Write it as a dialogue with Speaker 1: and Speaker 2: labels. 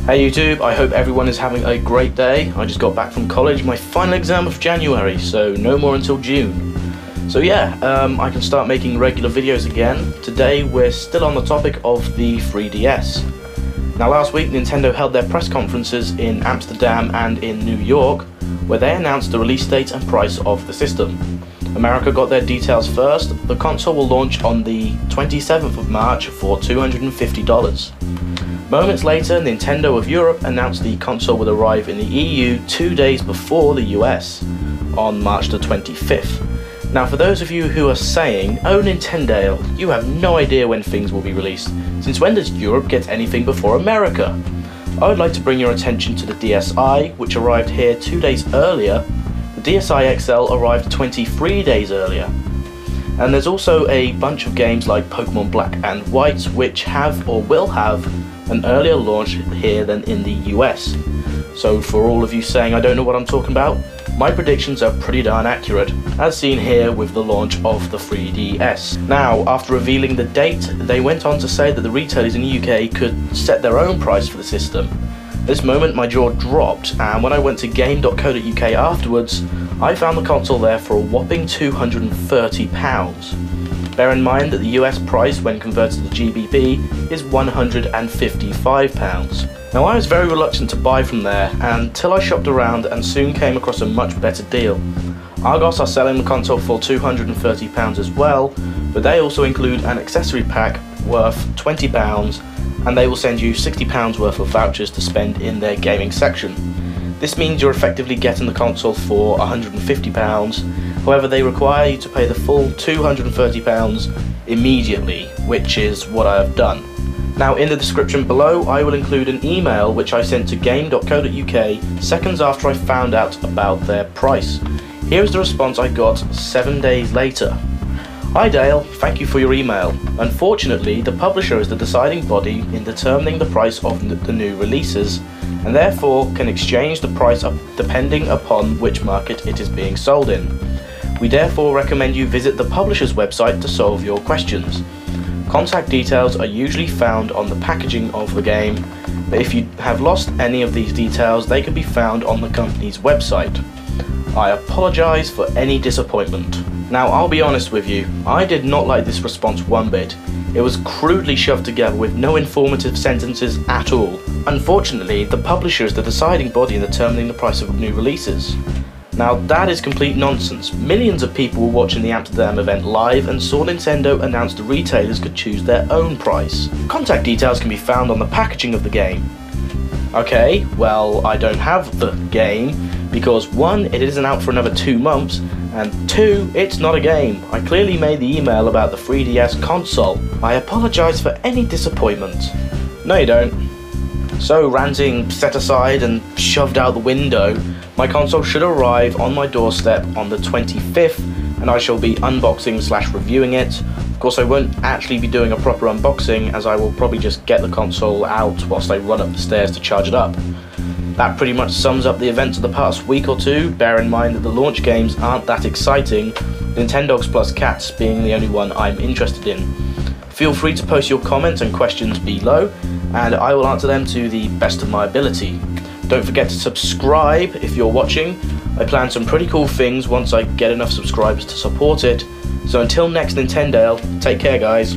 Speaker 1: Hey YouTube, I hope everyone is having a great day. I just got back from college, my final exam of January, so no more until June. So yeah, I can start making regular videos again. Today we're still on the topic of the 3DS. Now last week Nintendo held their press conferences in Amsterdam and in New York, where they announced the release date and price of the system. America got their details first. The console will launch on the 27th of March for $250. Moments later, Nintendo of Europe announced the console would arrive in the EU 2 days before the US, on March the 25th. Now for those of you who are saying, "Oh NintenDale, you have no idea when things will be released. Since when does Europe get anything before America?" I would like to bring your attention to the DSi, which arrived here 2 days earlier. The DSi XL arrived 23 days earlier. And there's also a bunch of games like Pokemon Black and White, which have or will have an earlier launch here than in the US. So for all of you saying I don't know what I'm talking about, my predictions are pretty darn accurate, as seen here with the launch of the 3DS. Now, after revealing the date, they went on to say that the retailers in the UK could set their own price for the system. At this moment my jaw dropped, and when I went to game.co.uk afterwards, I found the console there for a whopping £230. Bear in mind that the US price when converted to GBP is £155. Now I was very reluctant to buy from there until I shopped around and soon came across a much better deal. Argos are selling the console for £230 as well, but they also include an accessory pack worth £20, and they will send you £60 worth of vouchers to spend in their gaming section. This means you're effectively getting the console for £150, however they require you to pay the full £230 immediately, which is what I have done. Now in the description below I will include an email which I sent to game.co.uk seconds after I found out about their price. Here is the response I got 7 days later. "Hi Dale, thank you for your email. Unfortunately, the publisher is the deciding body in determining the price of the new releases, and therefore can exchange the price up depending upon which market it is being sold in. We therefore recommend you visit the publisher's website to solve your questions. Contact details are usually found on the packaging of the game, but if you have lost any of these details, they can be found on the company's website. I apologise for any disappointment." Now I'll be honest with you, I did not like this response one bit. It was crudely shoved together with no informative sentences at all. Unfortunately, the publisher is the deciding body in determining the price of new releases. Now that is complete nonsense. Millions of people were watching the Amsterdam event live and saw Nintendo announce the retailers could choose their own price. Contact details can be found on the packaging of the game. Okay, well I don't have the game because 1, it isn't out for another 2 months, and 2, it's not a game. I clearly made the email about the 3DS console. I apologise for any disappointment. No you don't. So ranting set aside and shoved out the window, my console should arrive on my doorstep on the 25th, and I shall be unboxing/reviewing it. Of course I won't actually be doing a proper unboxing, as I will probably just get the console out whilst I run up the stairs to charge it up. That pretty much sums up the events of the past week or two. Bear in mind that the launch games aren't that exciting, Nintendogs plus Cats being the only one I'm interested in. Feel free to post your comments and questions below, and I will answer them to the best of my ability. Don't forget to subscribe if you're watching. I plan some pretty cool things once I get enough subscribers to support it. So until next NintenDale, take care guys.